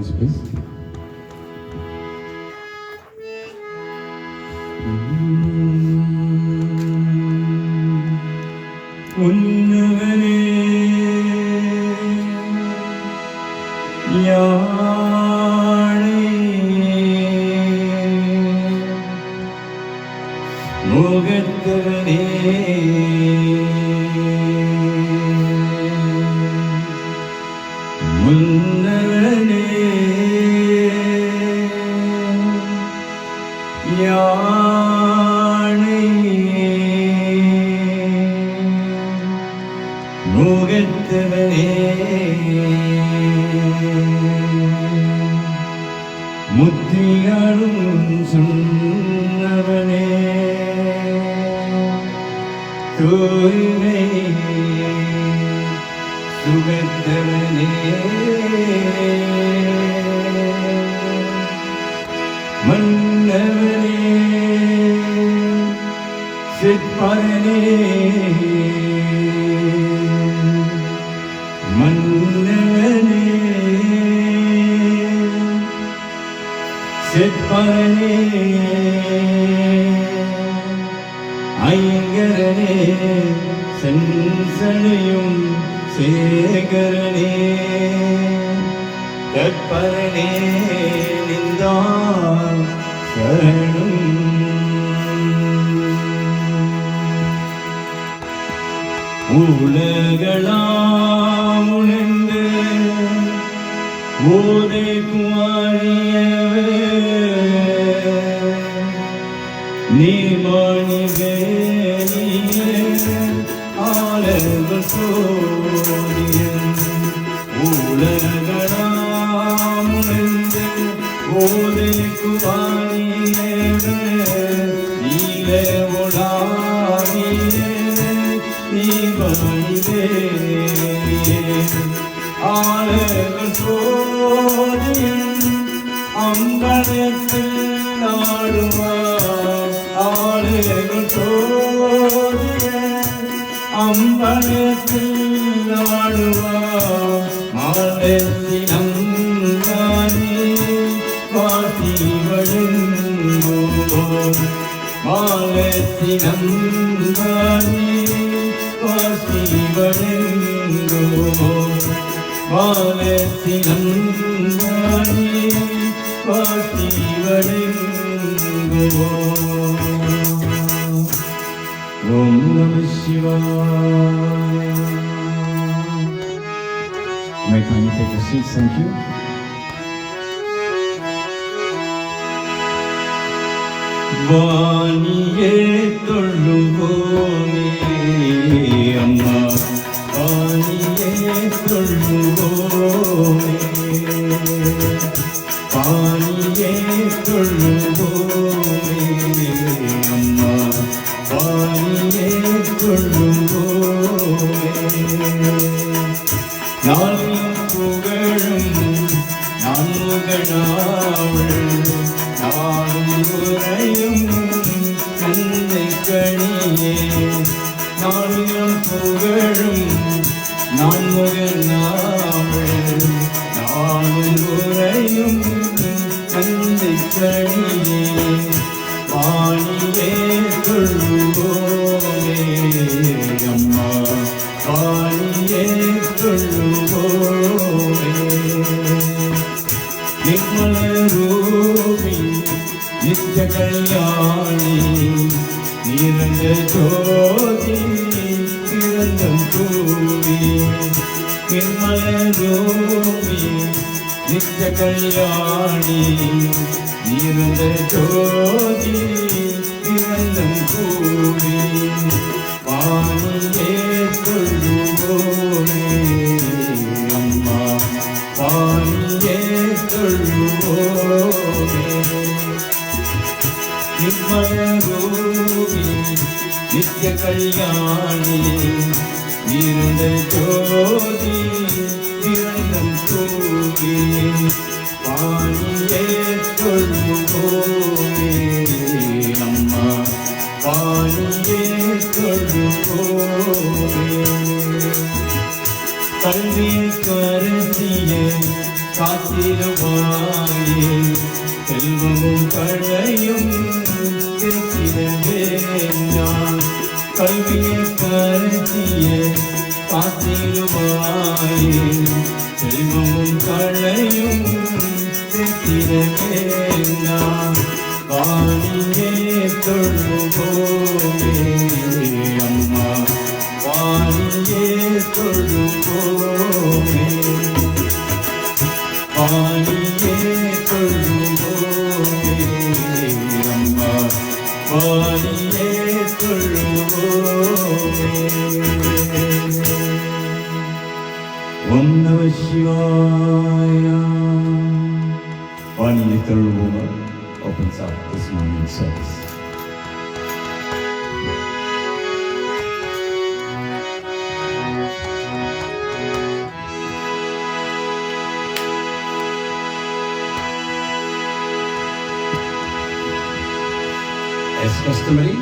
songs, please. முத்தியாளும் சொன்னவனே தூய்மை சுகத்தவனே மன்னவனே சிற்பரனே மன்னவனே சிற்பரனே ஐங்கரனே செஞ்சனையும் சேகரனே கற்பரனே நின்றான் சரணம் உலகளாம் உணர்ந்து ஓதை குமாரியவே நீ மாணிகே ஆலர்கள் சோதியன் உலகளாம் உணர்ந்து ஓதை குமாரியவே நீல ஒளாவியே நீ மாணிகே ஆலர்கள் சோதியன் அம்பலத்தில் நாடுவார் ஆலர்கள் சோதியன் அம்பலத்தில் நாடுவார் மாலத்தினம் தானே வாசி வழுங்கோர் மாலத்தினம் தானே வாசி வழுங்கோர் மாலத்தினம் தானே வாசி வழுங்கோர். ஓம் நம சிவாய. May kindly take a seat, thank you. வாணியே தொழுவோமே அம்மா வாணியே தொழுவோமே வாணியே தொழுவோமே அம்மா வாணியே தொழுவோமே நாளும் புகழும் நான்முகனாவள் நாளும் உரையும் நன்மை கணியே நாளும் புகழும் நான்முகனாவள் நாளும் உரையும் நன்மை கணியே வாணியே தொழுவோமே அம்மா வாணியே தொழுவோமே நிர்மல ரூபி நித்ய கல்யாணி நிரஞ்ச ஜோதி நிரஞ்சம் கூவி நிர்மல ரூபி நித்ய கல்யாணி நிரஞ்ச ஜோதி நிரஞ்சம் கூவி வாணியே தொழுவோமே அம்மா வாணியே தொழுவோமே நிர்மல ரூபி நித்ய கல்யாணி நிரஞ்ச ஜோதி நிரஞ்சம் கூவி வாணியே தொழுவோமே அம்மா வாணியே தொழுவோமே கல்வி கருத்திய காத்திடுவாயே செல்வமும் கழையும் திருத்திடவே நான் கல்வியை கருத்திய காத்திடுவாயே செல்வமும் கழையும் திருத்திடவே நான் வாணியே தொழுவோமே அம்மா வாணியே தொழுவோமே வாணியே தொழுவோமே அம்மா வாணியே தொழுவோமே ஓம் நம சிவாய வாணியே தொழுவோமா opens up this morning service. As customary,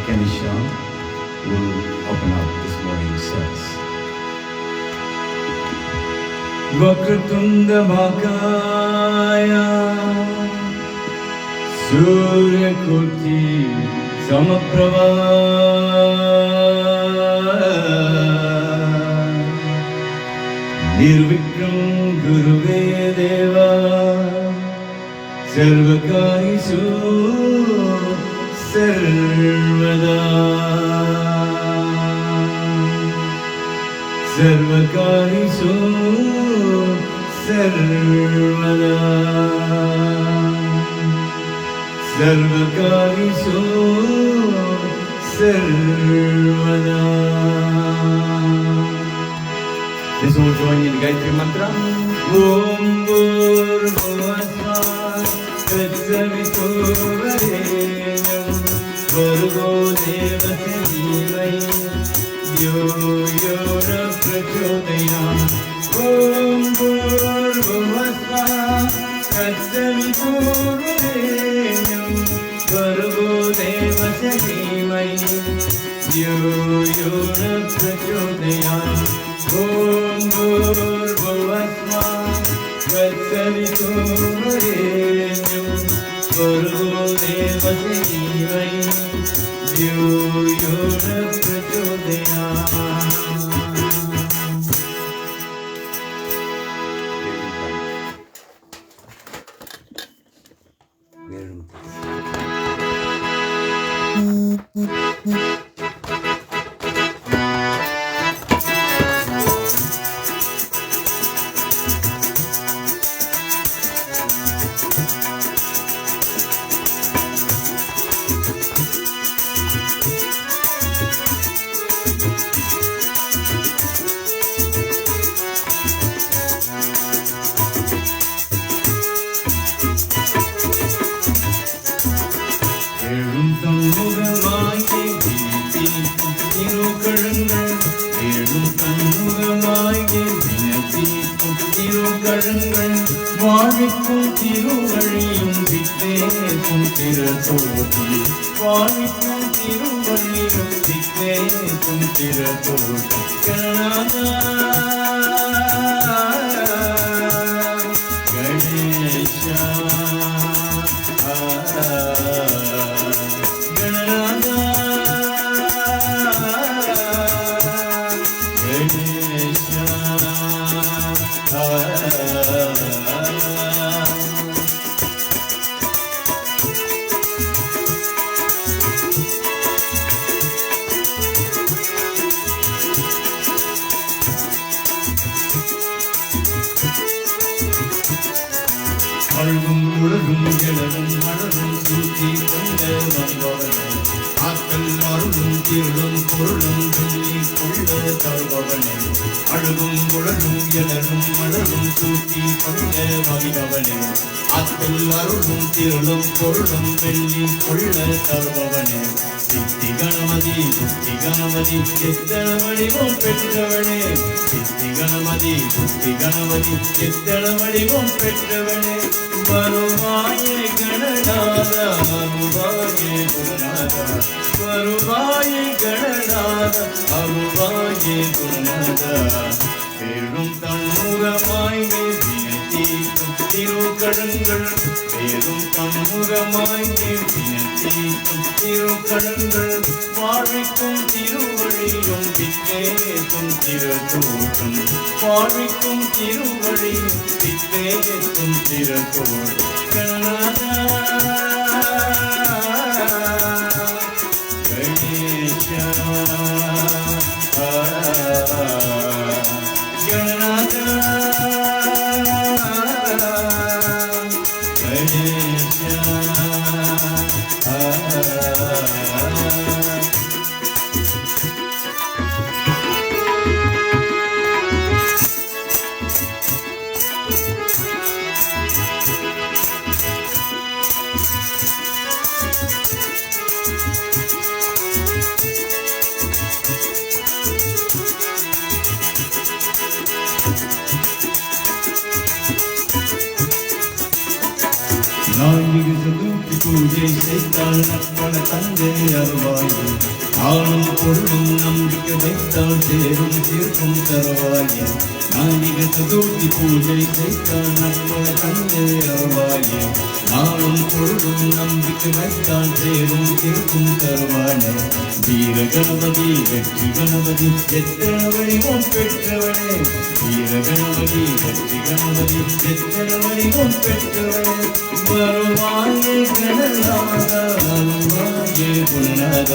Kanisha will open up this morning's service. Vakratunda Bhakaya Surya Koti Samaprava Nirvikram Guruve Deva Sarvakarisu Sarvada Sarvakarisu Sarvada Sarvakarisu Sarvada. Let's all join in the Gayatri Mantra. Om Bhurvasva Tatsaviturvarenyam Bhargo Devasya Dhimai Yo Yona Prachodayam. Om Bhurvasva Tatsaviturvarenyam Bhargo Devasya Dhimai Yo Yona Prachodayam. Om Bhurvasva Tatsaviturvarenyam Bhargo Devasya Dhimai Yo Yona Prachodayam. வாழ்விக்கும் திருவழியும் வித்தேசும் திறத்தோட்டம் வாழ்விக்கும் திருவழியும் வித்தேசும் திறத்தோட்டம் Ganesha அழுகும் உலகும் கிளரும் மலரும் சூழ்ச்சி கொண்ட வந்தவனே ஆக்கள் அருளும் தீரும் பொருளும் சொல்லி கொள்ள தருபவனே அழுகும் உலகும் கிளரும் மலரும் சூழ்ச்சி கொண்ட வந்தவனே ஆக்கள் அருளும் தீரும் பொருளும் வெள்ளி கொள்ள தருபவனே சித்தி கணபதி புத்தி கணபதி எத்தன வடிவம் பெற்றவனே சித்தி கணபதி புத்தி கணபதி எத்தன வடிவம் பெற்றவனே வருவாயே கணநாதா வருவாயே குருநாதா வருவாயே கணநாதா கணநாத அருள்வாயே குணநாதா பேரும் தன்முகமாய் வேதினை தீர்க்கும் திருக்கடங்கள் பேரும் தன்முகமாய் வேதினை தீர்க்கும் திருக்கடங்கள் வாழ்விக்கும் திருவழியும் வித்தேற்றும் திருத்தோட்டம் வாழ்விக்கும் திருவழியும் வித்தேற்றும் திருத்தோட்டம் கணநாதா கணேசா கணநாதா கணேசா நான்கு சதுர்த்தி பூஜை செய்தால் நற்பல தந்தை அருவாயே ஆளும் பொருளும் நம்பிக்கை வைத்தால் சேரும் தீர்க்கும் தருவாயே நான்கு சதுர்த்தி பூஜை செய்தால் நற்பல தந்தை அருவாயே ஆளும் பொருளும் நம்பிக்கை வைத்தால் சேரும் தீர்க்கும் தருவானே வீர கணபதி வெற்றி கணபதி எத்தனை வடிவம் பெற்றவனே வீர கணபதி வெற்றி கணபதி எத்தனை வடிவம் பெற்றவனே வருவாயே கணநாத அருள்வாயே குணநாத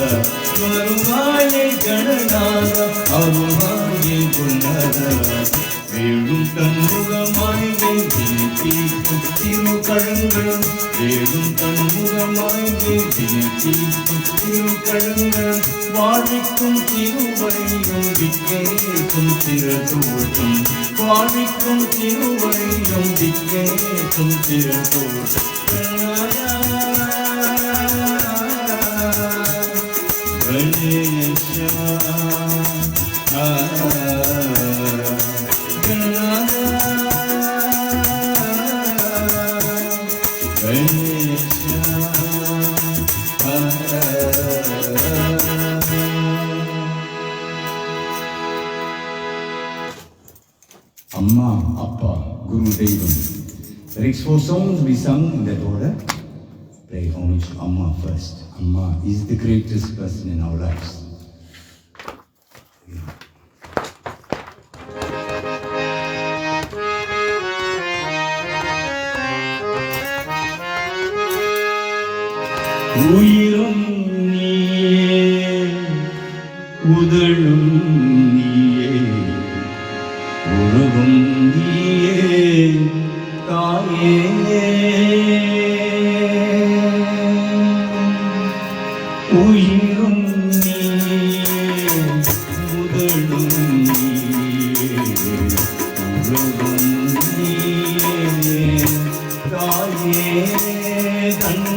வருவாயே கணநாத அருள்வாயே குணநாத வேடும் தன்முகமாய் வேதினை தீர்க்கும் திருக்கடங்கள் வேடும் தன்முகமாய் வேதினை தீர்க்கும் திருக்கடங்கள் வாழ்விக்கும் திருவழியும் விக்கேற்றும் திருத்தோட்டம் வாழ்விக்கும் திருவழியும் விக்கேற்றும் திருத்தோட்டம் Ganesha Amma, Appa, Guru Devam. The next 4 songs we sung in that order. Pay homage to Amma first. Amma is the greatest person in our lives. உயிரும் நீயே உதழும் நீயே உருவும் நீயே தாயே உயிரும் நீயே உதழும் நீயே உருவும் நீயே தாயே தன்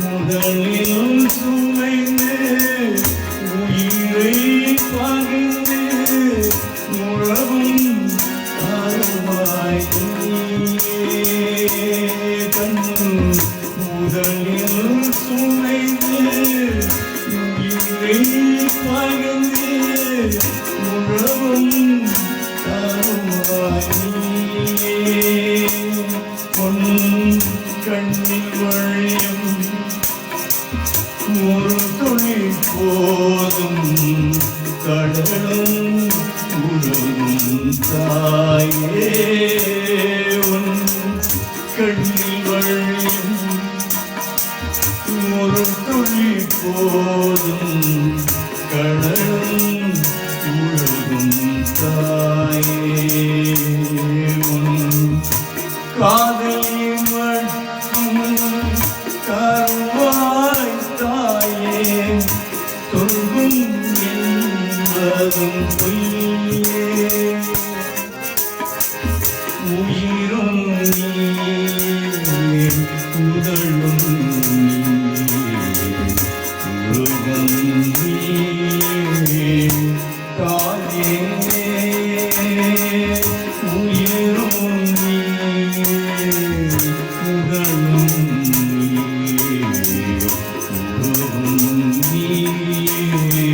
முதலில் சுமைந்து உயிரை பகிர்ந்து உறவும் அருவாய் தன் முதலில் சுமைந்து உயிரை பகிர்ந்து உறவும் அருவாய் பொன் கண்ணில் வழியும் ஒரு துளி போதும் கடலும் உலகும் தாயே உன் கண்ணில் வழியும் ஒரு துளி போதும் கடலும் உலகும் தாயே உன் காதலி மட்டும் கருவாய் தாயே தொல்கும் என்பதும் பொய்யே உயிரும் நீயே உதழும் நீயே உலகம் நீயே தாயே உயிரும் நீயே உதழும் நீயே உலகம் நீயே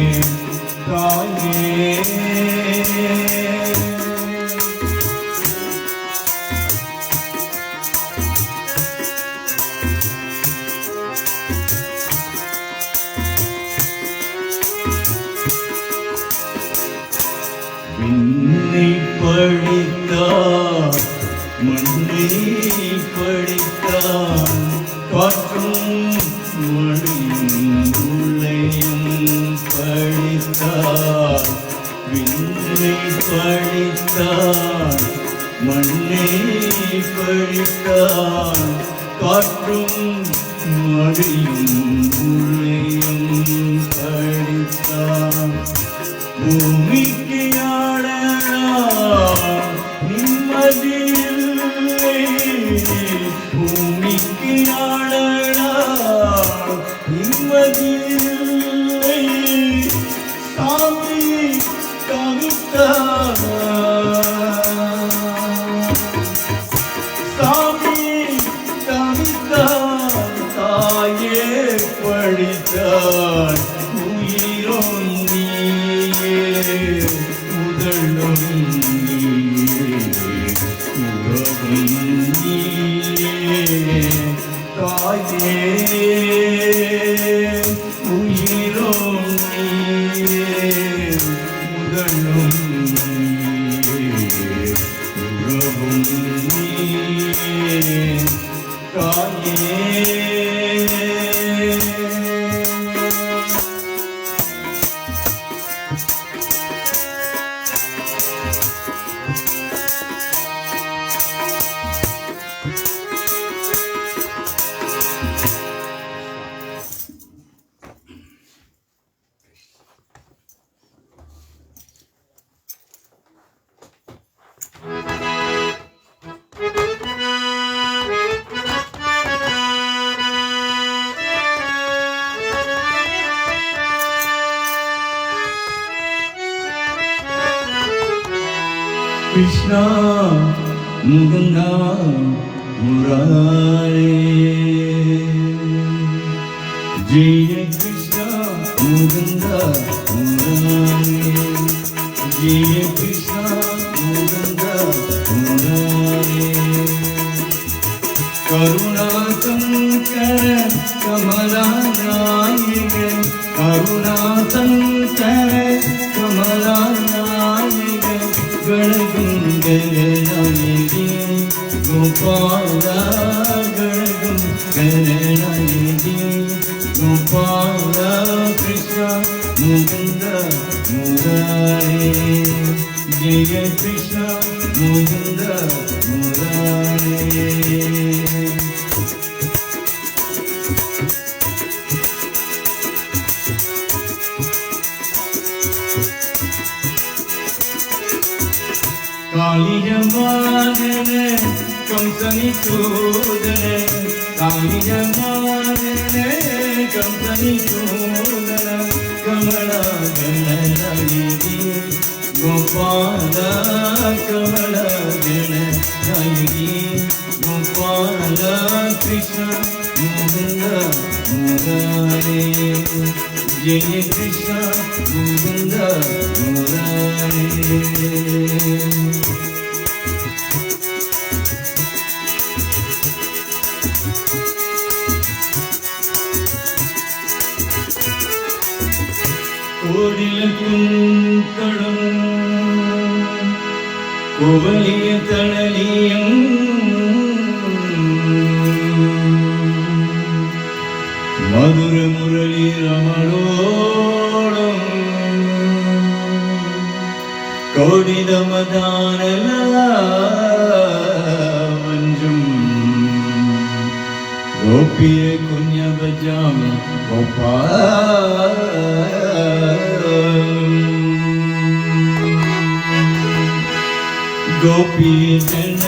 படித்தார் மண்ணை படித்தார் காற்றும் மழையும் உள்ளையும் படித்தார் விண்ணை படித்தார் மண்ணை படித்தார் காற்றும் மழையும் உள்ளையும் படித்தார் பூமிக்கு ஆடலாம் நிம்மதியில்லை பூமிக்கு ஆடலாம் நிம்மதியில்லை சாமி கவித்தார் சாமி கவித்தார் தாயே படித்தார் உயிரோன் முதலும் உறவும் தாயே உயிரோம் முதலும் உறவும் தாயே. Krishna Mukunda Murari Jaya Krishna Mukunda Murari Jaya Krishna Mukunda Murari Karuna Sankara Kamala Nayika Karuna Sankara Kamala Nayika Ganagunganayagi Gopala Ganagunganayagi Gopala Krishna Mukunda Murari Jaya Krishna Mukunda Murari. Kalijamadane kamsani tudane Kalijamadane kamsani tudane Kamala ganayagi Gopala Kamala ganayagi Gopala Krishna Mukunda Murari Jaya Krishna Mukunda Murari. கோடிலக்கும் தடம் கோவலிய தடலியம் மதுர முரளி ரமணோடம் கோடிதமதானல மஞ்சும் கோபிய குஞ்ச பஜாமி கோபால் गोपी जन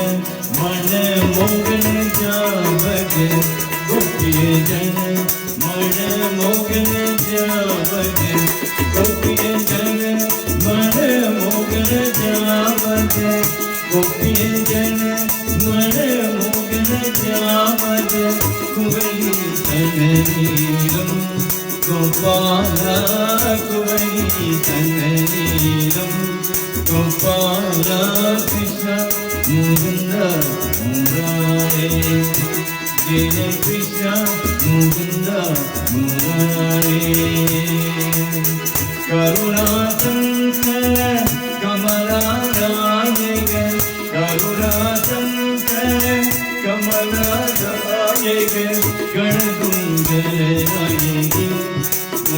मन मोगन जावग गोपी जन मन मोगन जावग गोपी जन मन मोगन जावग गोपी जन मन मोगन जावग Kuvali तननीलम Gopala Kuvali तननीलम Gopala Krishna Mukunda Murari Jaya Krishna Mukunda Murari Karuna Sankara Kamala Nayaka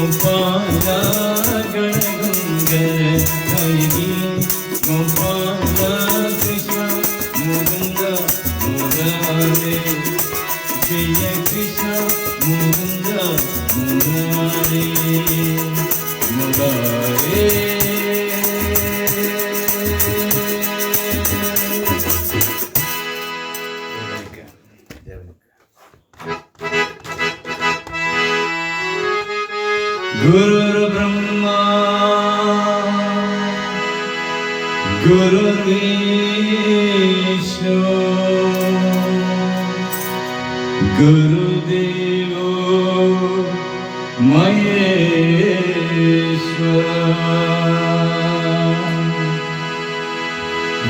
Gopala Ganaganga Hari Gopala Krishna Mukunda Murare Jaya Krishna Mukunda Murare Murare Guru Brahma Guru Vishnu Guru Deva Maheshwara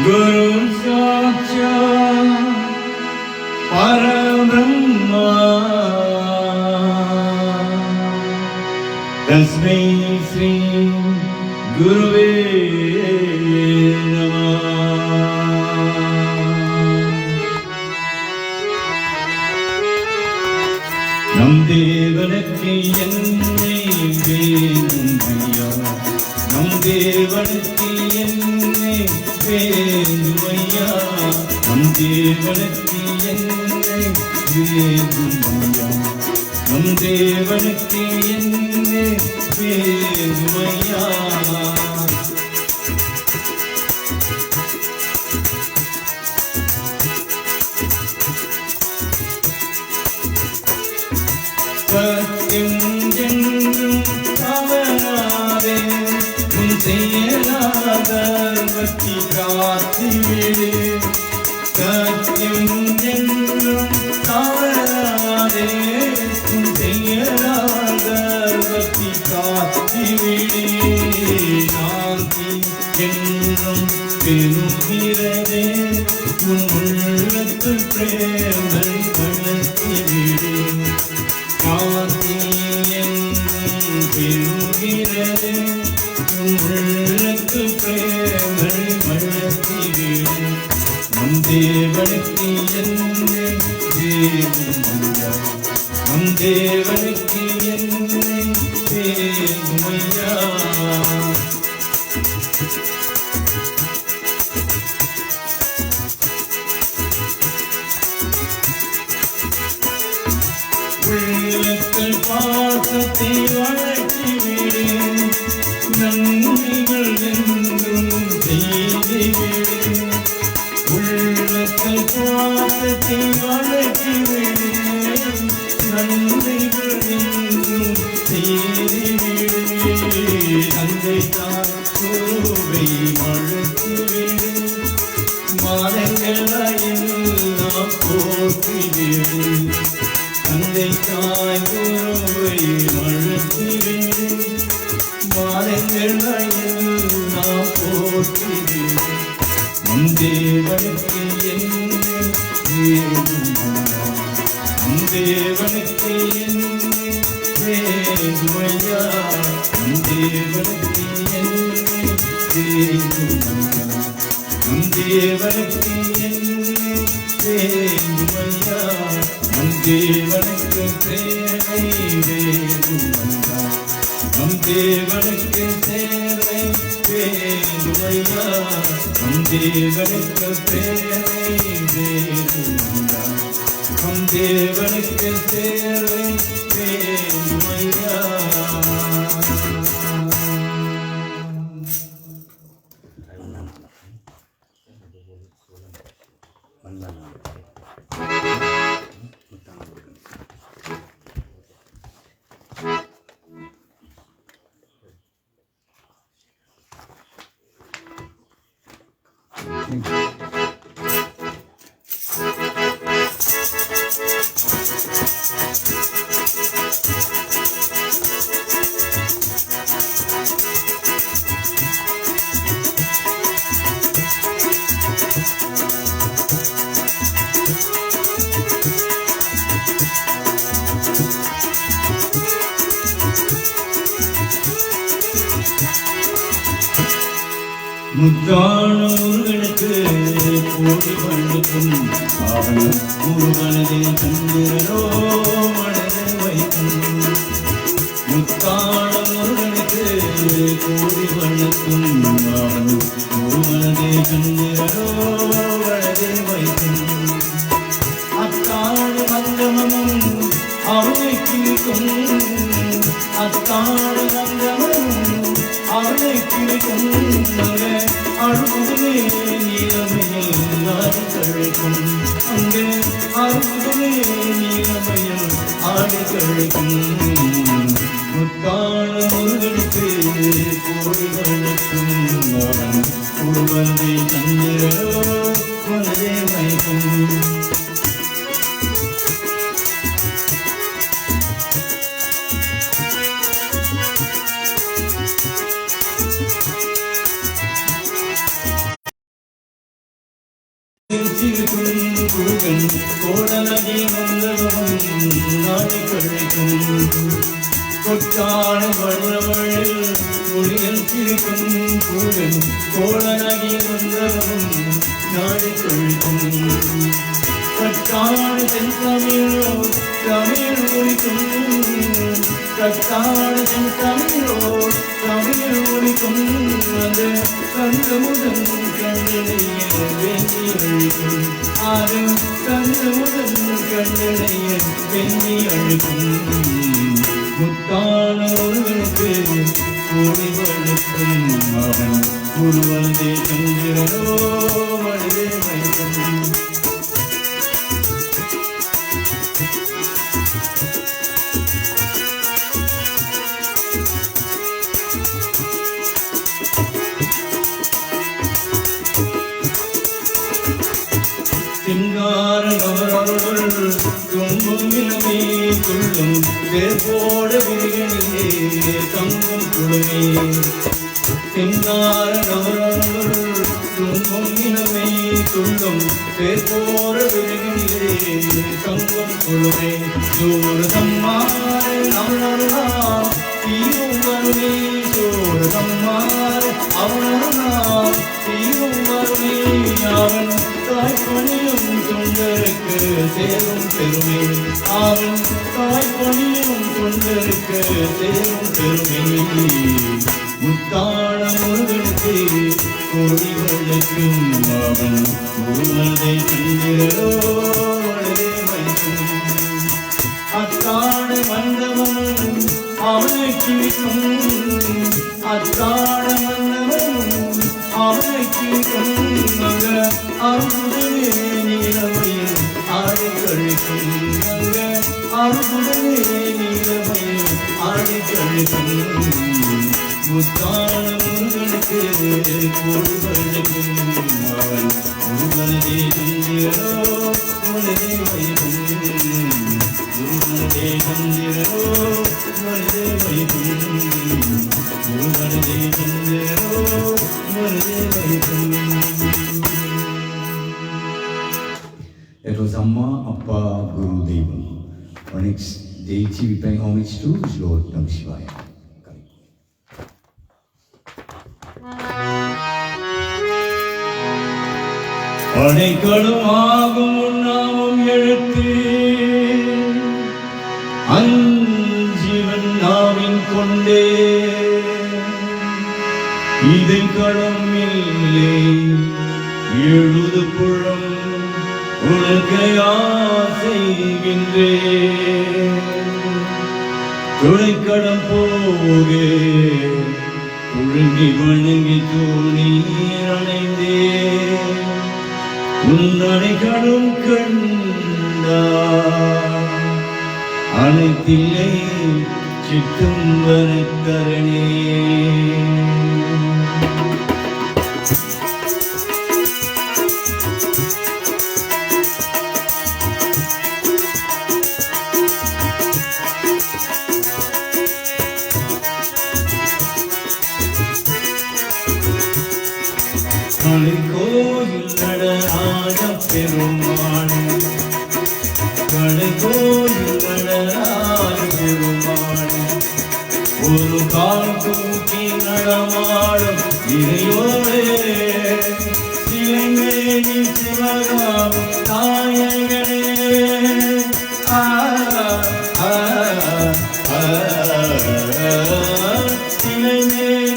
Guru Sakshat Parabrahma Tasmai Shri Guruve Namah Nam Devanakku ennai வேண்டும் ஐயா நம் தேவனுக்கு ennai வேண்டும் ஐயா நம் தேவனுக்கு ennai வேண்டும் ஐயா நம் தேவனுக்கு ennai வேண்டும் ஐயா சத்தியம் என்றும் தவறாதே உன் செயலாத பற்றி காத்திவிடு சத்தியம் என்றும் தவறாதே உன் செயலாத பற்றி காத்திவிடு சாந்தி என்றும் பெறுகிறதே உன் உள்ளத்து பிரேமை வளர்த்திவிடு சாந்தி என்றும் பெறுகிறது உள்ளத்து பிரேமை வளர்த்திவிடு நம் தேவனுக்கு ennai வேண்டும் ஐயா நம் தேவனுக்கு ennai வேண்டும் ஐயா உள்ளத்தில் பாசத்தை வளர்த்திவிடு நன்மைகள் என்றும் செய்துவிடு உள்ளத்தில் பாசத்தை வளர்த்திவிடு நன்மைகள் என்றும் செய்துவிடு தந்தை தான் குருவை வளர்த்திவிடு மாதங்களாயெல்லாம் போற்றிவிடு தந்தை தாய் குருவை வளர்த்திவிடு மாதங்களாயெல்லாம் போற்றிவிடு நம் தேவனுக்கு ennai வேண்டும் ஐயா நம் தேவனுக்கு ennai வேண்டும் ஐயா நம் தேவனுக்கு ennai வேண்டும் ஐயா நம் தேவனுக்கு ennai வேண்டும் ஐயா நம் தேவனுக்கு சேவை வேண்டும் ஐயா நம் தேவனுக்கு சேவை வேண்டும் ஐயா நம் தேவனுக்கு சேவை வேண்டும் ஐயா நம் தேவனுக்கு சேவை வேண்டும் ஐயா முத்தான முருகனுக்கு கோடி வணக்கம் அவன் முருகனதில் சந்திரனோ மனதை வைக்கும் முத்தான கூடி வணக்கும் அவன் ஒருவனதே கண்ணிரோ வலதே வைக்கும் அத்தாடு மந்தமனும் அவனை கிழிக்கும் அத்தாடு மந்தமனும் அவனை கிழிக்கும் அழுகுதலே நீலமையில் ஆடி கழிக்கும் அங்கே அழுகுதலே நீலமையில் ஆடி கழிக்கும் முத்தான முருகனுக்கு கோடி வணக்கும் அவன் ஒருவனதே கண்ணிரோ வலதே வைக்கும் கூகன் கோடலகி வந்தவன் நாடி கழிக்கும் கொட்டான வளவழில் மொழிகள் சிரிக்கும் கூகன் கோடலகி வந்தவன் நாடி கழிக்கும் கட்டான தென்தமிழோ தமிழ் ஒழிக்கும் கட்டான தென்தமிழோ தமிழ் ஒழிக்கும் அது கந்தமுடன் கண்டனையில் வெண்ணி அழிக்கும் அது கந்தமுடன் கண்டனையில் வெண்ணி அழிக்கும் முத்தான ஒருவனுக்கு கோடி வணக்கும் அவன் ஒருவனதே சந்திரனோ வலதே வைக்கும் சிங்காரவர்கள் துன்பும் இனமே துள்ளும் வேர்போட விரிகளிலே தங்கும் குழுமே சிங்காரவர்கள் துன்பும் இனமே துள்ளும் வேர்போட விரிகளிலே தங்கும் குழுமே சூரதம்மாறு அவனருளாம் தீரும் வருமே சூரதம்மாறு அவனருளாம் தீரும் வருமே அவன் தாய்ப்பணியும் தொண்டருக்கு சேரும் பெருமை அவன் தாய்ப்பணியும் தொண்டருக்கு சேரும் பெருமை முத்தான முருகனுக்கு கோடி வணக்கும் அவன் ஒருவனதை சந்திரோ வலதே வைக்கும் அத்தான மண்டபம் அவனை கிழிக்கும் அத்தான மண்டபம் அவனை கிழிக்கும் அருகுதலே நீலமையில் ஆடி கழிக்கும் அருகுதலே நீலமையில் ஆடி கழிக்கும் முத்தான முருகனுக்கு கோடி வணக்கும் அவன் ஒருவனதே சந்திரோ வலதே வைக்கும் ஒருவனதே சந்திரோ வலதே வைக்கும் ஒருவனதே சந்திரோ வலதே வைக்கும். That was Amma, Appa, Guru, Devam. Our next deity we pay homage to is Lord Namashivaya. அடைக்கலுமாகும் உண்ணாமம் எழுத்து அஞ்சிவன் நாவின் கொண்டே இதை களம் இல்லை எழுது புழம் உனக்கையா செய்கின்றே துணைக்கடம் போகே ஒழுங்கி வணங்கி தூணீர் அணைந்தே உன்னடைகளும் கண்டா அனைத்தில்லை சித்தும் வரக்கரணே கோயில் நடராஜ பெருமாள் கோயில் நடராஜ பெருமாள் ஒரு கால் தூக்கி நடமாடும் இறையோரே சிலைமேனி சிவகாம் நாயகனே சிலைமேனி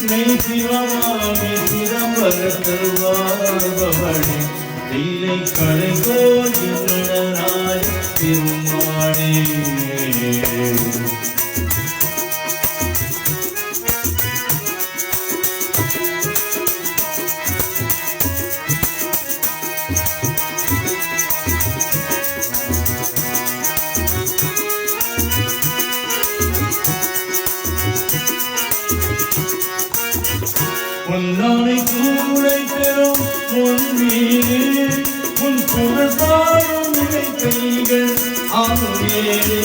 மெய் சிவமாமி சிதம்பரத்தில் வாழ்பவனே தில்லை கடை கோயில் நடராஜ பெருமானே பொன்னானை கூடை பெறும் முன்வீரே உன் புகழ் பாடும் இலை கைகள் ஆவேரே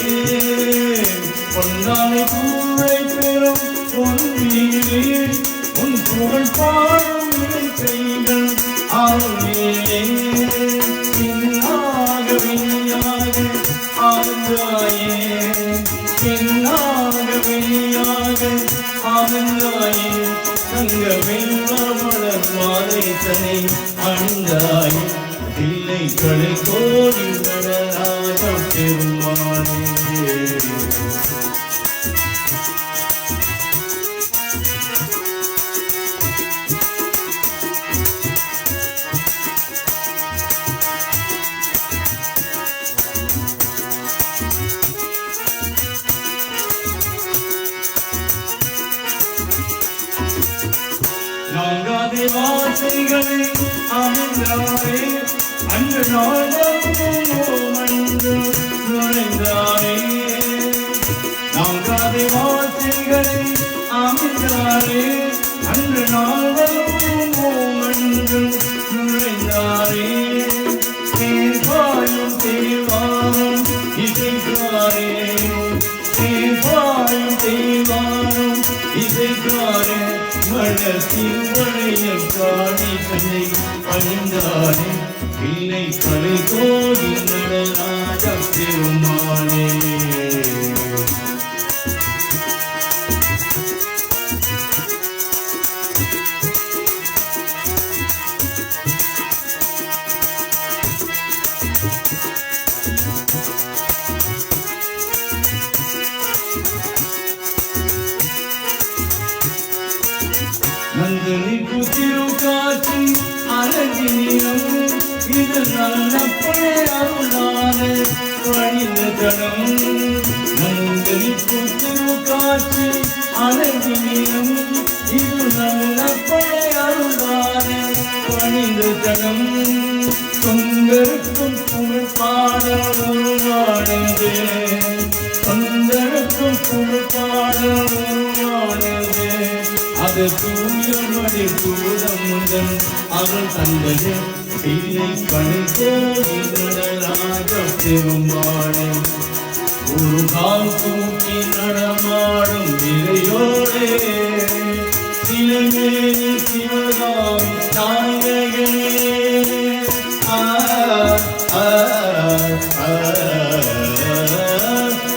பொன்னானை கூடை பெறும் முன்வீரே உன் புகழ் பாடும் இலை கைகள் ஆவேரே பின்னாக வெளியாக ஆகாயே பின்னாக வெளியாக ஆகாயே தங்க வெள்ளமலர் மாலை தனை அணிந்தாய் தில்லை கடை கோயில் நடராஜ பெருமானே நான்காதே வாசைகளை அமைந்தாரே அன்று நாளன்று நுழைந்தாரே நான்காதே வாசைகளை அமைந்தாரே அன்று நாளன்று நுழைந்தாரே தேவாயும் தேவாரும் இசைக்காரே தேவாயும் தேவாரும் இசைக்காரே மனசில் வளைய காணி கண்ணை அணிந்தானே இல்லை கலை கோயில் நடராஜ பெருமானே நந்தினி புத்திரு காட்சி அழகினிடம் இது நல்ல பழைய அருளான வழிந்த தடம் நந்தினி புத்திரு காட்சி அழகினிடம் இது நல்ல பழைய அருளான வழிந்த தடம் தொங்கருக்கும் புகழ் பாட உருவானது தொங்கருக்கும் புகழ் பாட உருவானது அது தூயமடி பூதம் முதல் அவள் தந்தது தில்லை கடை கோயில் நடராஜ பெருமானே ஒரு கால் தூக்கி நடமாடும் இறையோடே சிலைமேனி சிவகாமி நாயகனே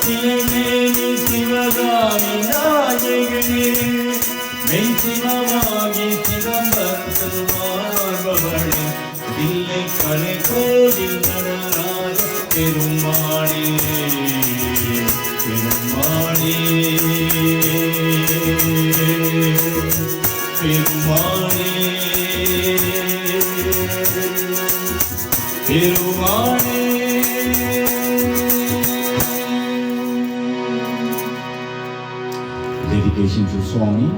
சிலைமேனி சிவகாமி நாயகனே மெய் சிவமாகி சிதம்பரத்தில் வாழ்பவனே தில்லை கடை கோயில் நடராஜ பெருமானே பெருமானே பெருமானே பெருமானே Dedication to Swami.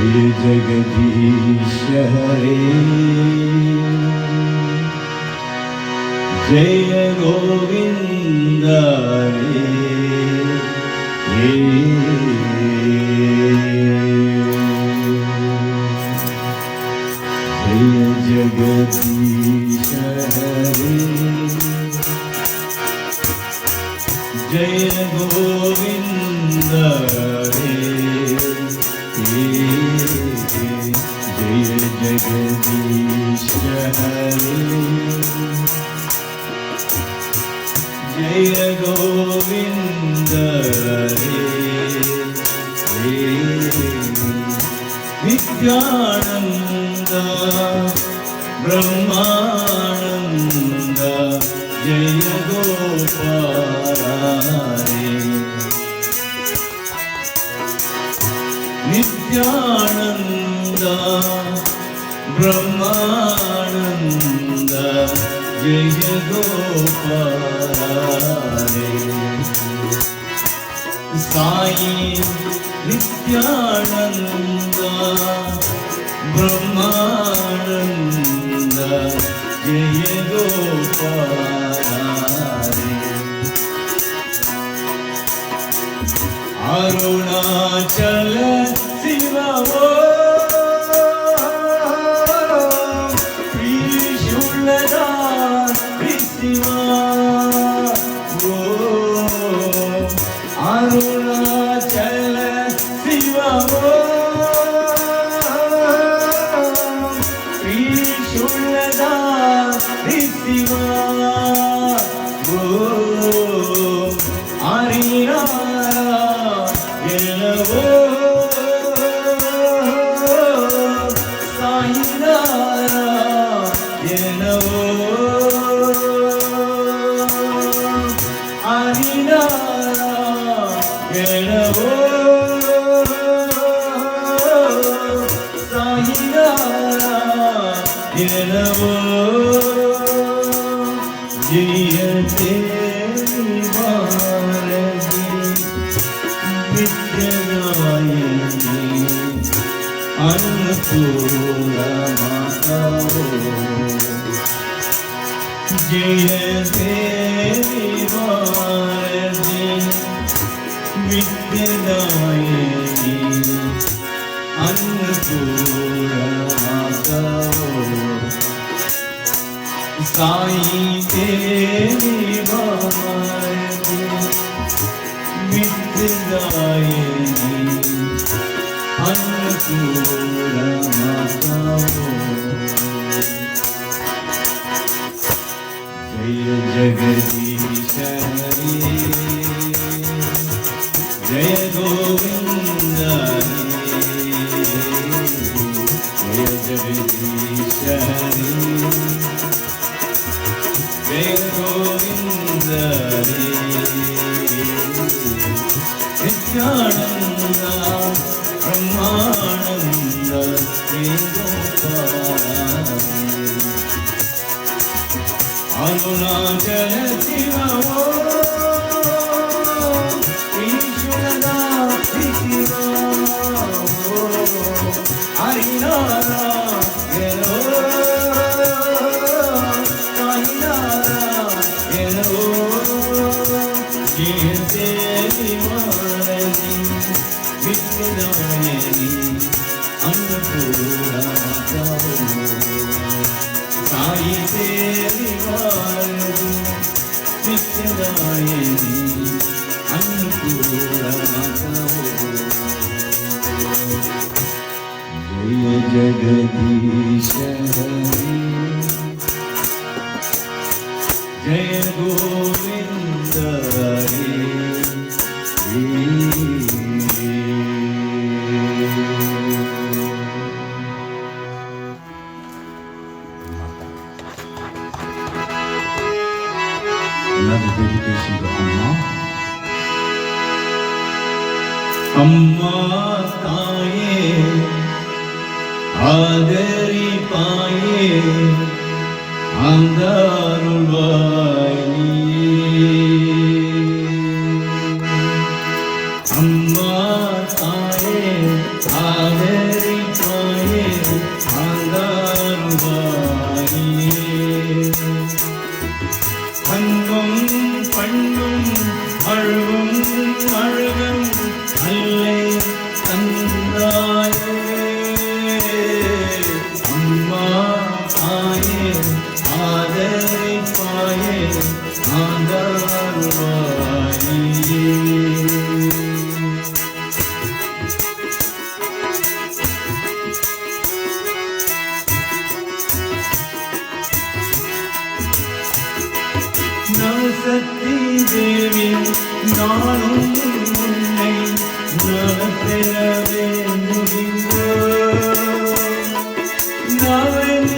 जय जगदीश हरे जय गोविंद हरे जय जगदीश हरे जय गोविंद हरे जय जगदीश हरे जय गोविंद हरे विद्यानंद ब्रह्मानंद ஜெய கோபாலே நித்யானந்த பிரம்மானந்த ஜெய கோபாலே சாயி நித்யானந்த பிரம்மானந்த ஜெய கோபாலே அருணாச்சல சிவோ ஸ்ரீசுலதா சிவா அருணாச்சல சிவோ ஸ்ரீசுலதா சிவா ஹரியா जय देवी भारती विद्यादायिनी अन्नपूर्णा माता साई देवी भारती विद्यादायिनी अन्नपूर्णा माता जय जगदीश हरे जय गोविंद जय जगदीश हरे जय गोविंद नित्यानंद ब्रह्मानंद श्री गोपाल अरुणाचल शिवो ईश्वरदा शिवो हरिनारायणो साईनारायणो जय देवी भारती विद्यादायिनी अन्नपूर्णा माता साई देवी भारती विद्यादायिनी अन्नपूर्णा माता जय जगदीश जय Govind Another dedication to Amma. अम्मा ताये आदरी पाये आंदरुवाई अम्मा ताये आदरी पाये आंदरुवाई அன்பும் பண்பும் அழுவும் அழுகும் அல்லை தந்தாயே அம்மா தாயே ஆதரை பாயே ஆதருவாயே நவசக்தி தேவி நானும் உன்னை நலப்பெற வேண்டுகின்றோ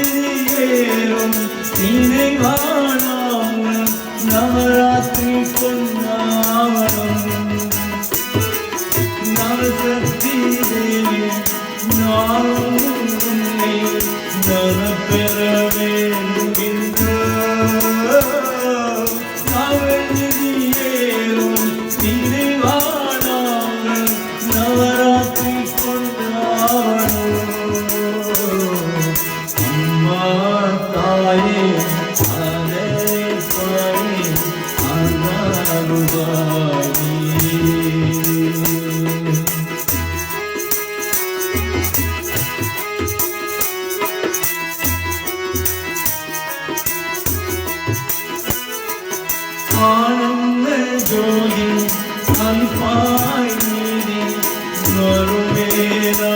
நவநிதியேறும் நினை காணாமல் ஆதரிப்பாயே ஆனாருவாயே. ஆனந்த ஜோதி அல்பாய் நீதி வருவேராதாவே.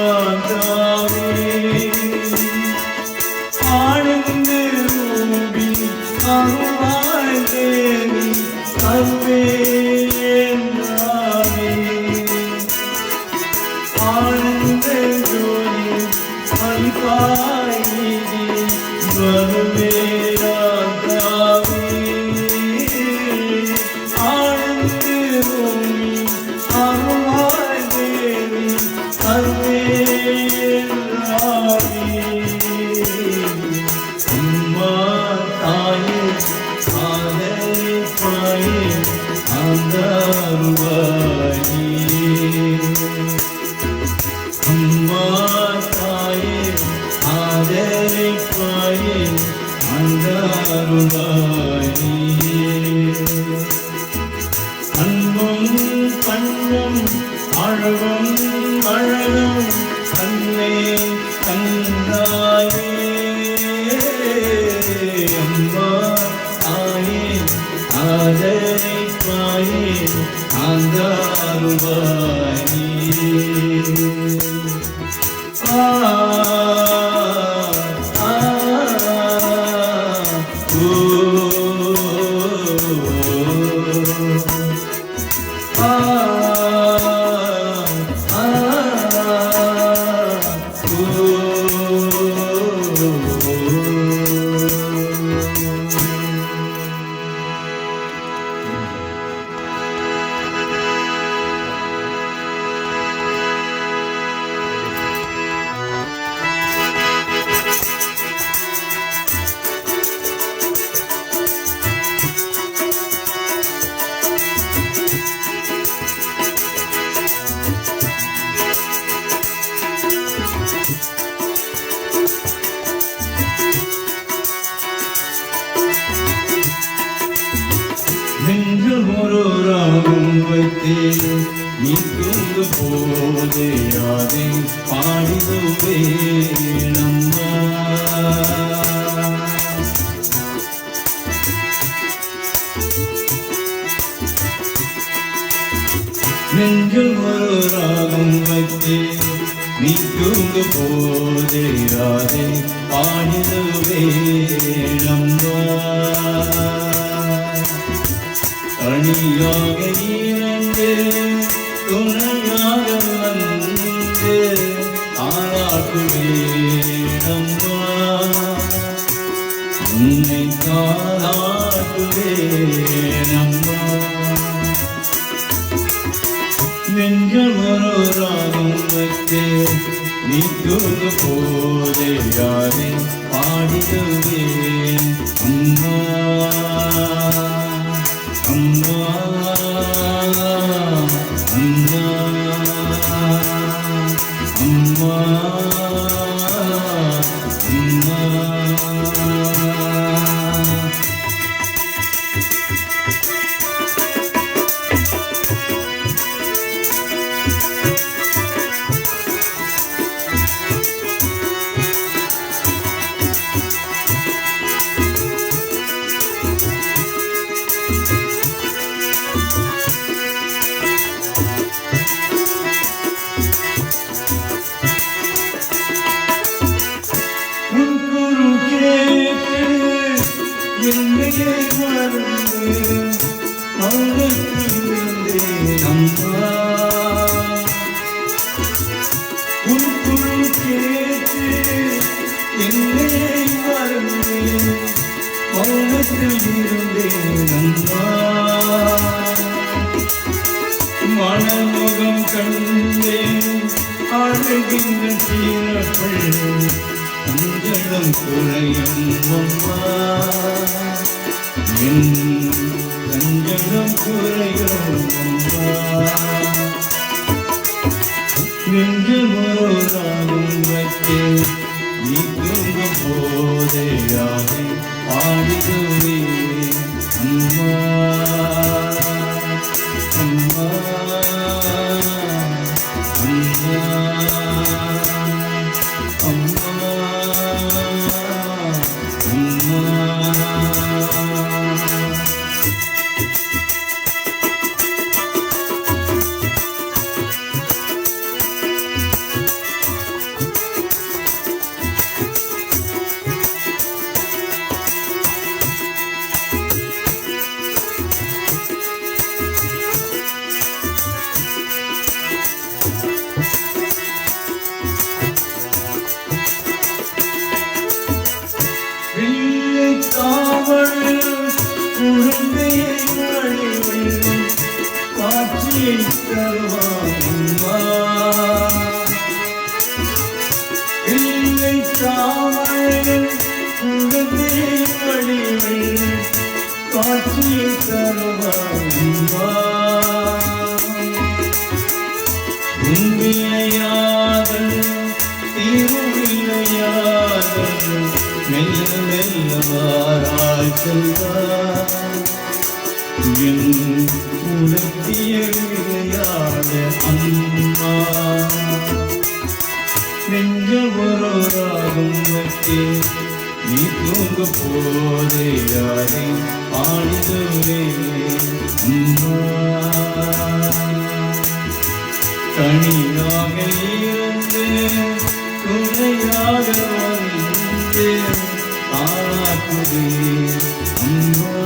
ஆனந்த ரூபி அருளாய் தேவி அருவேராவே. ஆனந்த ஜோதி அல்பாய் நீதி வருவேராதாவே. அம்மா தாயே ஆதரிப்பாயே ஆதருவாயே. அம்மா தாயே ஆதரிப்பாயே ஆதருவாயே. அன்பும் கண்ணும் அழகும் அழகும் கண்ணே கண்டாயே. அம்மா தாயே ஆதரிப்பாயே ஆதருவாயே. நெஞ்சில் ஒரு ராகம் வைத்தேன் நீ தூங்கு போதே அதை பாடிடுவேன் அம்மா. நெஞ்சில் ஒரு ராகம் வைத்தேன் நீ தூங்கு போதே அதை பாடிடுவேன் அம்மா. தனியாக இருந்து துணையாக வந்து தாளாட்டுவேன் அம்மா. உன்னை தாளாட்டுவேன் அம்மா. நெஞ்சில் ஒரு ராகம் வைத்தேன் நீ தூங்கு போதே யாரை பாடிடுவேன் அம்மா. அம்மா அம்மா அம்மா அம்மா. என்னையே மறந்து மௌனத்திலிருந்தேன் அம்மா. உன் குரல் கேட்டு என்னையே மறந்து மௌனத்தில் இருந்தேன் அம்மா. மனமுகம் கண்டேன் அழகின்ற சீரர்கள் சஞ்சலம் குறையும் அம்மா. என் சஞ்சலம் குறையும் அம்மா. நெஞ்சில் ஒரு ராகம் வைத்தேன் நீ தூங்கும் போதே அதை பாடி ஆடுதுவே அம்மா அம்மா அம்மா அம்மா நீ தூங்க போதே யாரை ஆடுதுவே அம்மா தனியாக இருந்து துணையாக வந்து ஆளாக்குதே அம்மா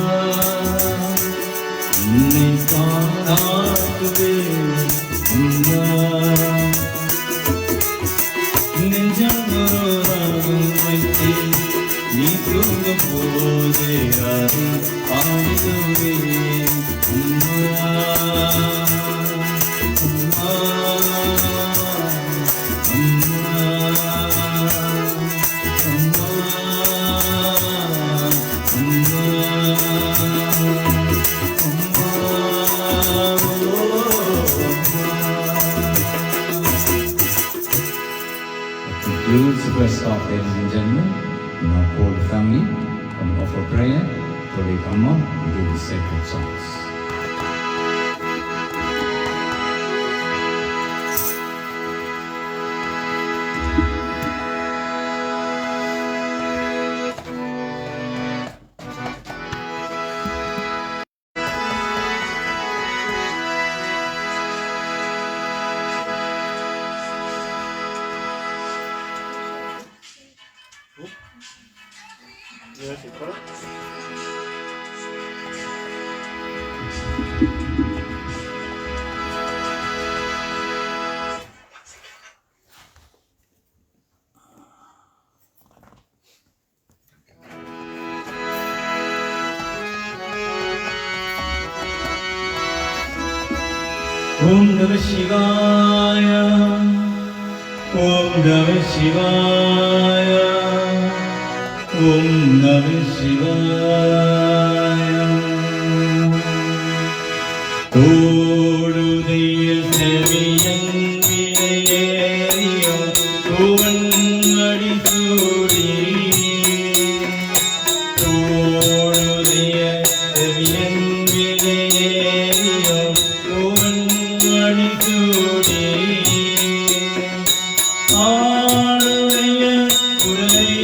உன்னை காணாக்குதே அம்மா நெஞ்சமோராகும் வைத்தே நீ தூங்க போதே யாரை ஆடுதுவே அம்மா அம்மா Concludes the first stop, ladies and gentlemen. Now call the family and offer prayer for the Amma and do the sacred songs. Om Namah Shivaya, Om Namah Shivaya, Om Namah Shivaya. Todudeil seviyan vinayeriyo Tuvan adithudi. Todudeil seviyan vinayeriyo Tuvan adithudi. ஆளுடைய குரலை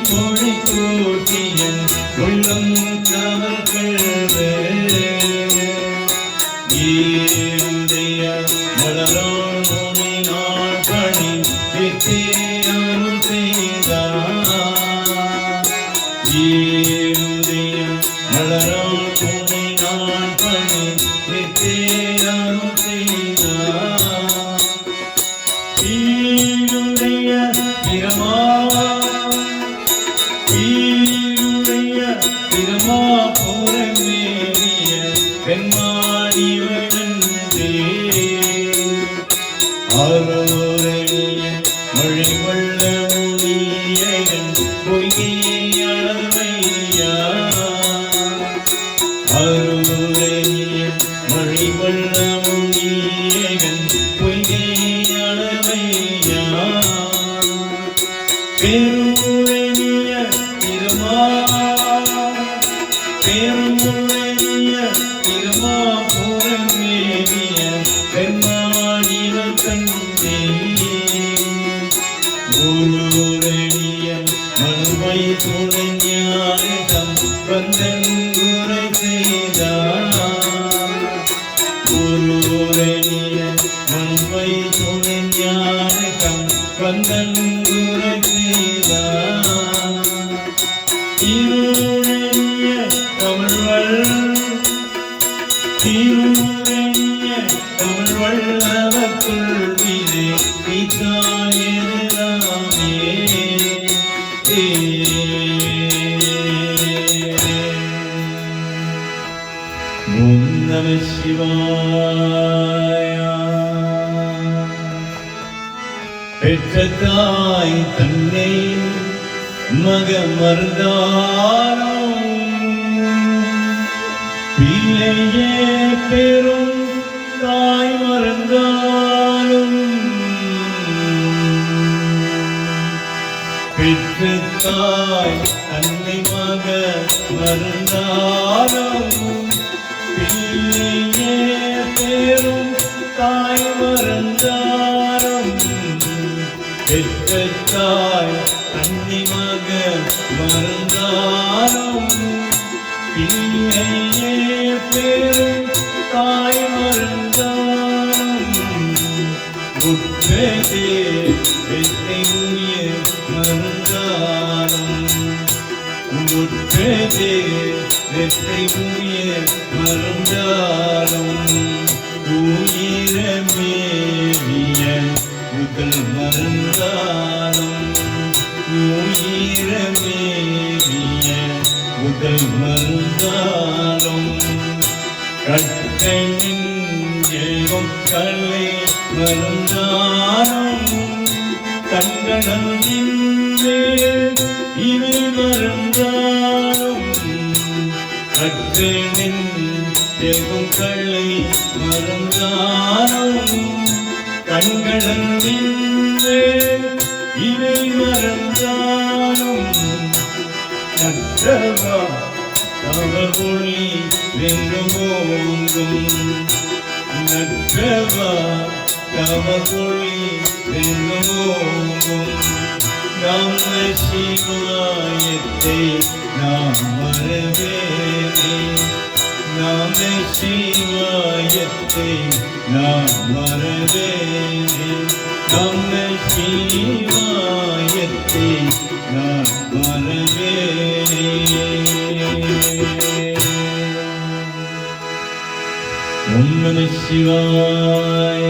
பொழி கூட்டியன் உள்ளம் கவர்கள் ஈருடைய மலரான் முனை நாள் பணி வித்தே அருள் செய்தார். ஈருடைய மலரான் முனை நாள் பணி வித்தே அருள் செய்தார். ஈருடைய பிரமா புறமேறிய பெண்மாடிவனே ஆரோரணிய மழை வள்ள ஒளியன் பொய்யை அளவை பெருமுறைய திருமா பெருமுறைய திருமா புறமேறிய பெருமானின கண்டே ஊரூரணிய மறுமை துணைஞானம் வந்தங்குரை செய்தார் ஊரூரணிய மறுமை துணைஞானம் வந்தங்குரை செய்தார் திருவுரணிய தமிழ்வள் திருவுரணிய தமிழ்வள் அவக்குள் விதை பிதாயெல்லாமே ஓம் நம சிவாய பெற்ற தாய் தன்னை மகமர்ந்தானோ பிள்ளையே பெரும் தாய் மறந்தாலும் பெற்ற தாய் தன்னை மகமர்ந்தாலும் பிள்ளையே பெரும் தாய் மறந்தாலும் பெற்ற தாய் தன்னை மறந்தாலும் பிள்ளையே பெரும் தாய் மறந்தாலும் உற்றதே வெற்றி உயிர் மறந்தாலும் உற்றதே வெற்றி உயிர் மறந்தாலும் உயிரமேறிய முதல் மறந்தாலும் உயிரமேறிய முதல் மறந்தாலும் கட்டனின் ஜெயம் கலை மறந்தாலும் கண்கணம் இவை மறந்தாலும் கட்டனின் ஜெயம் கலை மறந்தாலும் கண்கணம் இவை மறந்தாலும் நற்றவா தவறொளி வென்றுமோங்கும் நற்றவா தவறொளி வென்றுமோங்கும் நம சிவாயத்தை நாம் மறவேனே நம சிவாயத்தை நாம் மறவேனே நம சிவாயத்தை நாம் மறவேனே ஓம் நம சிவாய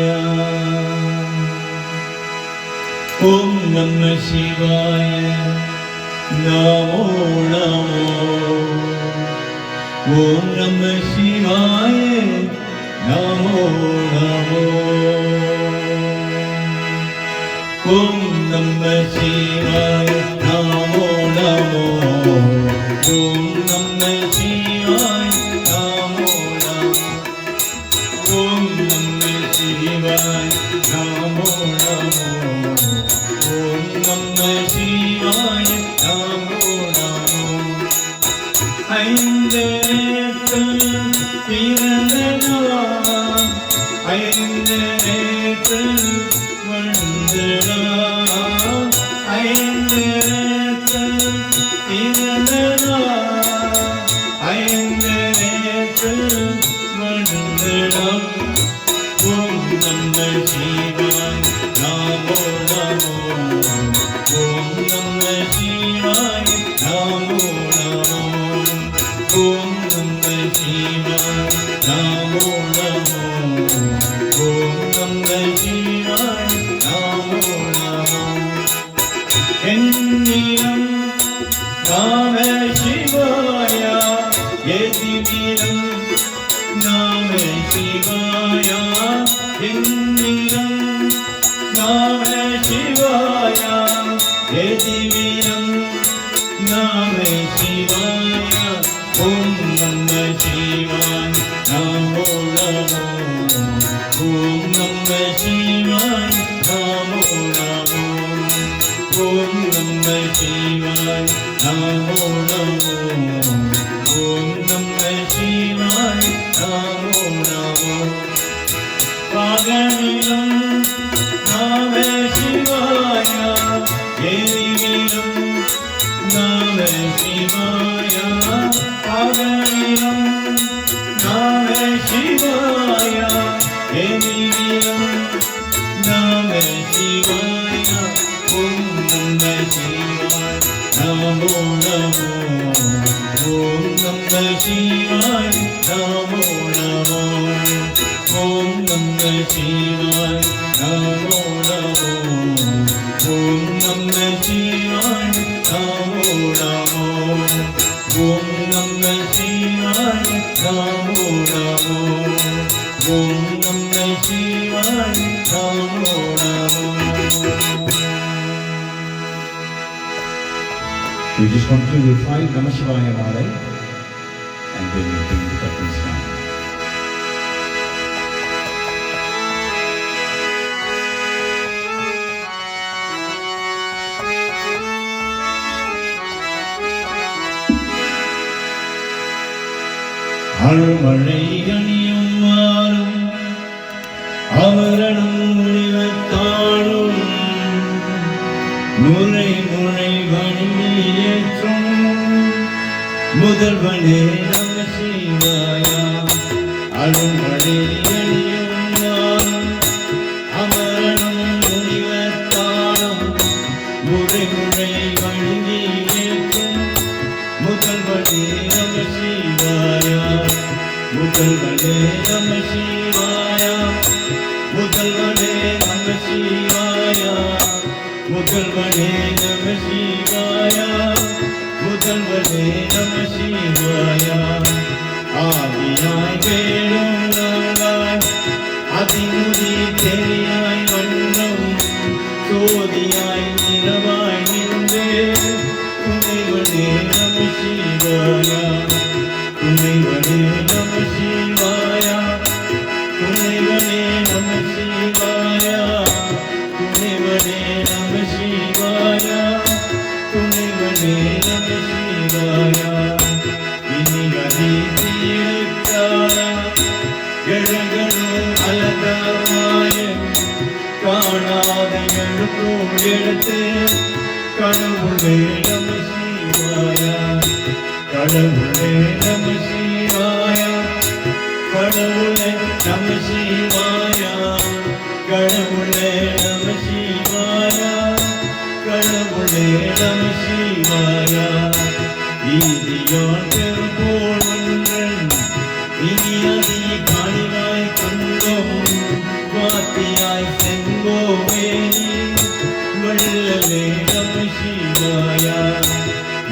ஓம் நம சிவாய நமோ நமோ ஓம் நம சிவாய நமோ நமோ ஓம் நம சிவாய நமோ நமோ ஓம் நம சிவாய நமோ நமோ ஓம் நம சிவாய நமோ நமோ ஓம் நம சிவாய நமோ நமோ ஐந்தேற்றல் பிறந்தனா ஐந்தேற்றல் வந்தனா ஐந்தேற்றல் பிறந்தனா ஐந்தேற்றல் வந்தனா ஓம் நம சிவாய நமோ நமோ ஓம் நம சிவாய நமோ நமோ ஓம் நம சிவாய நமோ நமோ ஓம் நம சிவாய நமோ நமோ என்னிடம் நாம சிவாய எதிரிடம் நாம சிவாய என்னிடம் நாம சிவாய எதிரிடம் நாம சிவாய ஓம் நம சிவாய நமோ நமோ ஓம் நம சிவாய நமோ நமோ ஓம் Namah Shivaya, Namo Namo. Om Namah Shivaya, Namo Namo. Paganilam Namah Shivaya, Devilam Namah Shivaya, Paganilam Namah Shivaya, Devilam Namah Shivaya. Om Namah Shivaya, Namo Namo. Om Namah Shivaya, Namo Namo. Om Namah Shivaya, Namo Namo. Om Namah Shivaya, Namo Namo. Om Namah Shivaya, Namo Namo. Om Namah Shivaya, Namo Namo. We just conclude with 5 Namah Shivaya Malai and then we bring the curtains down. அருள்மழை அணியும் மாறும் அவரணும் முனிவத்தாளும் முறை முறை வணியேற்றும் முதல்வனே நம சிவாயா. அருள்மழை அணியும் மாறும் அமரணும் முனிவத்தாளும் முறை முறை வணியேற்றும் முதல்வனே நம சிவாயா. முதல்வனே நம சிவாயா, முதல்வனே நம சிவாயா, முதல்வனே நம சிவாயா, முதல்வனே நம சிவாயா. ஆதியாய் வேணும் நாளாய் அதிமுதி தெரியாய் வண்ணம் சோதியாய் நிறவாய் நின்றே துணைவனே நம சிவாயா. துணைவனே நம சிவாயா, துணைவனே நம சிவாயா, துணைவனே நம சிவாயா, துணைவனே நம சிவாயா. இனி அதிசீருக்காரா எழுகணும் அலகாய காணாத எழுத்தோடு எடுத்து கடவுளே நம சிவாயா. கடவுளே நம சிவாயா, கடவுளே நம சிவாயா, கடவுளே நம சிவாயா, கடவுளே நம சிவாயா. ஈதியோன் பெரும்போல் ஒன்றன் இனியதி காணிவாய் கொண்டோம் வாத்தியாய் செங்கோவேணி வள்ளலே நம சிவாயா.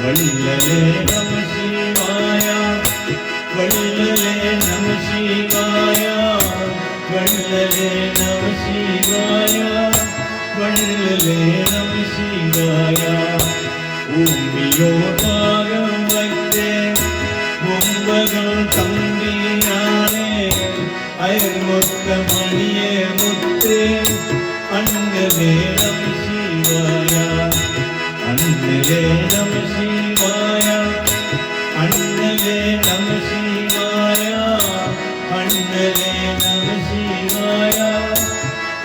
வள்ளலே நம சிவாயா, வள்ளலே நம சிவாயா, வள்ளலே நம சிவாயா, வள்ளலே நம சிவாயா. பூமியோ பாகம் வைத்தேன் ஒன்பகம் தம்பியானே அயர் மொத்த மணியே முத்து அண்ணலே நம சிவாயா. அண்ணலே நம சிவாயா, அண்ணலே நம சிவாயா, அண்ணலே நம சிவாயா,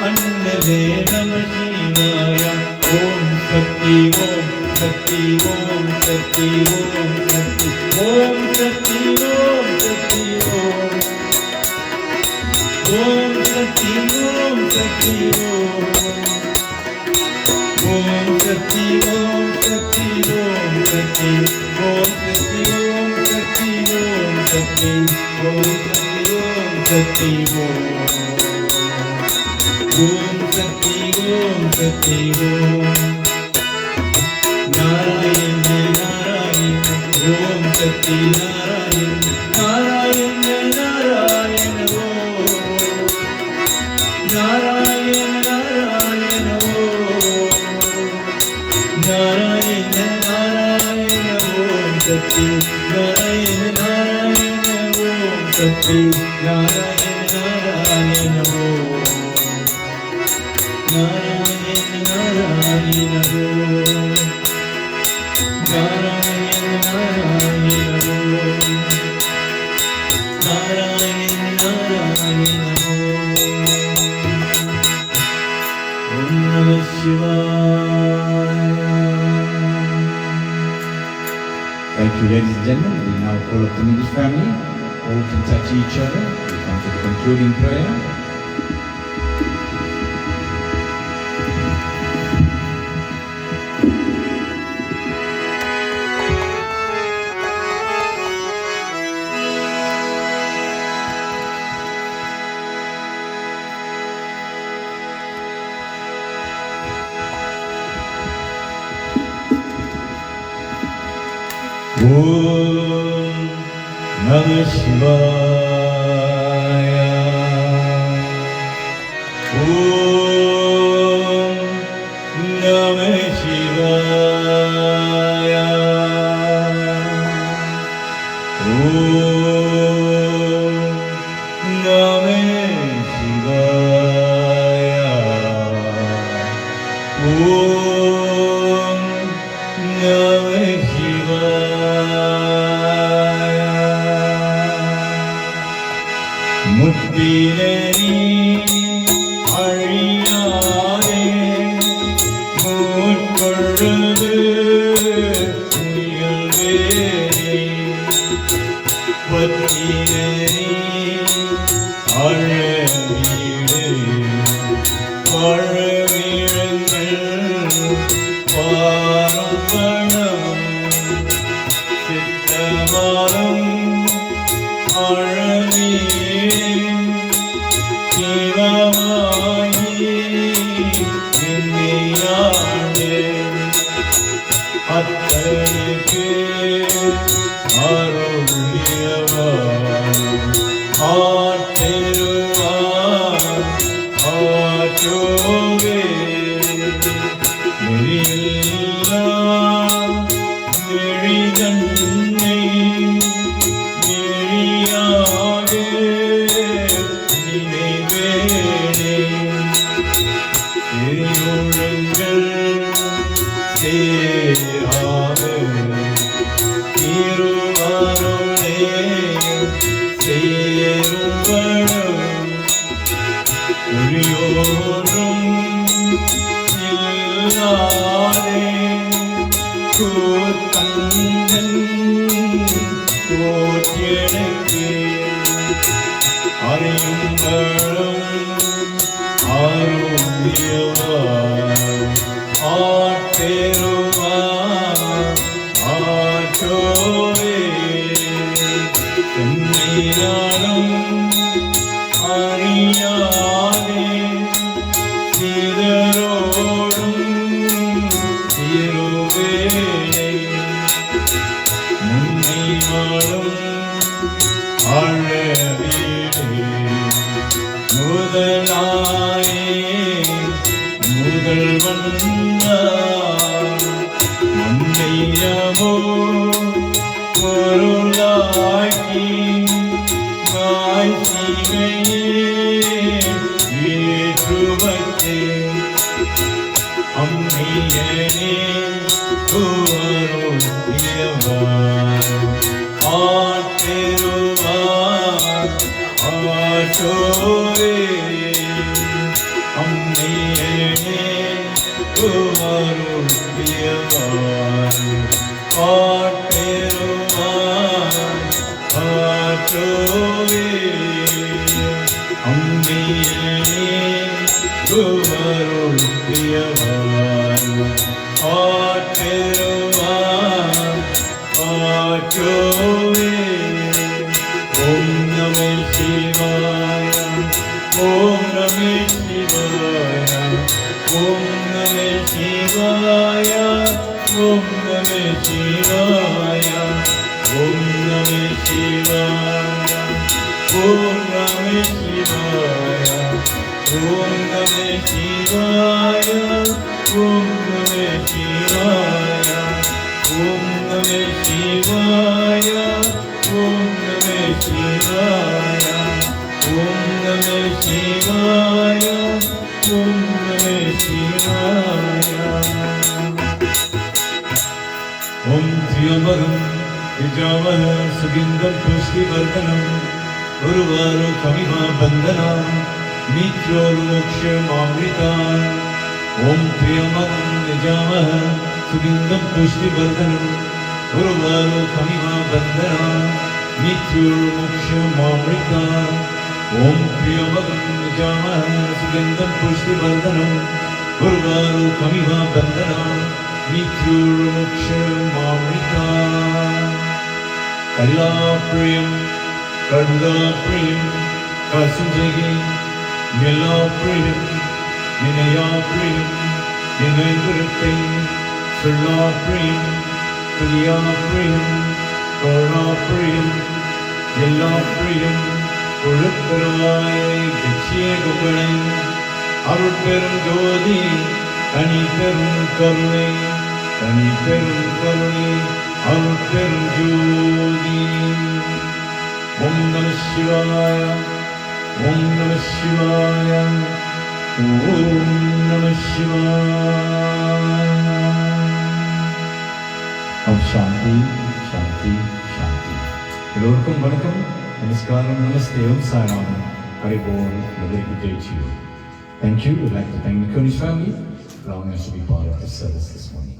அண்ணலே நம சிவாயா. ஓம் சக்தி ஓம் சக்தி ஓம் சக்தி ஓம் சக்தி ஓம் சக்தி ஓம் சக்தி ஓம் ஓம் சக்தி ஓம் சக்தி ஓம் ஓம் சக்தி ஓம் சக்தி ஓம் சக்தி ஓம் சக்தி ஓம் சக்தி ஓம் சக்தி ஓம் சக்தி ஓம் சக்தி ஓம் சக்தி ஓம் சக்தி ஓம். நாராயண நாராயண ஓம் சக்தி நாராயண நாராயண நாராயண ஓம் நாராயண நாராயண ஓம் நாராயண நாராயண ஓம் சக்தி நாராயண நாராயண ஓம் சக்தி நாராயண நாராயண ஓம் நாராயண நாராயண ஓம். you, ladies and gentlemen. We now call up the English family. All can touch each other. We come to the concluding prayer. Om Namah Shivaya. Om Namah Shivaya. Om Namah Shivaya. Om Namah Shivaya. முத்தினி அழியாரே முட்கொழுது முயல்வேரே பத்தினி அழவீடு பழவீழங்கள் பாரம்பணம் சித்தமாரம் அத்தனுக்கு அருளியவர் ஆற்றெருவார் ஆற்றோவே நெறியில்லா நெறிதன்னை நெறியாக நினைவேனே நெறியொழுங்கள் சேராது திருவருளே சேருவனும் ஒளியோரும் இல்லாதே கூத்தந்தன் கோத்தியனுக்கு அறியுங்களும் ஆரோக்கியவார் ஆற்றேருவார் ஆற்றோவே செம்மீனானும் அறியாதே சிதரோடும் திருவேளை முன்னை வாழும் அழவீடு முதலாயே முதல்வன் மன்னியமோ பொருளாக்கி மாய்ச்சிமையே ஏற்றுவத்தே அம்மியனே குவருயவார் ஆற்றெருவார் ஆற்றோவே அம்மியனே குவருயவார் ஆற்றெருவார் ஆற்றோவே அம்மியனே குவருயவார் ஆற்றெருவார் ஆற்றோவே ஓம் நம சிவாய ஓம் நம சிவாய ஓம் நம சிவாய ஓம் நம சிவாய ஓம் நம சிவாய ஓம் நம சிவாய ஓம் நம சிவாய ஓம் நம சிவாய ஓம் நம சிவாய ஓம் நம சிவாய ஓம் நம சிவாய ஓம் நம சிவாய ஓம் திரியம்பரம் விஜாவன சுகிந்தம் புஷ்டிவர்தனம் குருவாரு கவிமா பந்தனம் மித்ரோருமோக்ஷமாமிருதான் ஓம் திரியம்பரம் விஜாவன சுகிந்தம் புஷ்டிவர்தனம் Urvarukamiva Bandana Mrityurmukshamaamrita Om Priyavadam Jama Sugandham Pushtivardhanam Urvarukamiva Bandana Mrityurmukshamaamrita Kalapriyam Kadulapriyam Kasunjagi Milapriyam Vinayapriyam Vinayaguratai Sullapriyam Priyapriyam Karunapriyam Yellapriyam Kulukarvai Gachiyagugai Arutperum Jodi Kaniperum Karunai Kaniperum Karunai Arutperum Jodi Om Namah Shivaya Om Namah Shivaya Om Namah Shivaya Om Shanti, Shanti, Shanti. எல்லோருக்கும் வணக்கம், நமஸ்காரம், நமஸ்தே, Om Sairam, Haribol, a very good day to you. Thank you. We'd like to thank the Kunish family for allowing us to be part of this service this morning.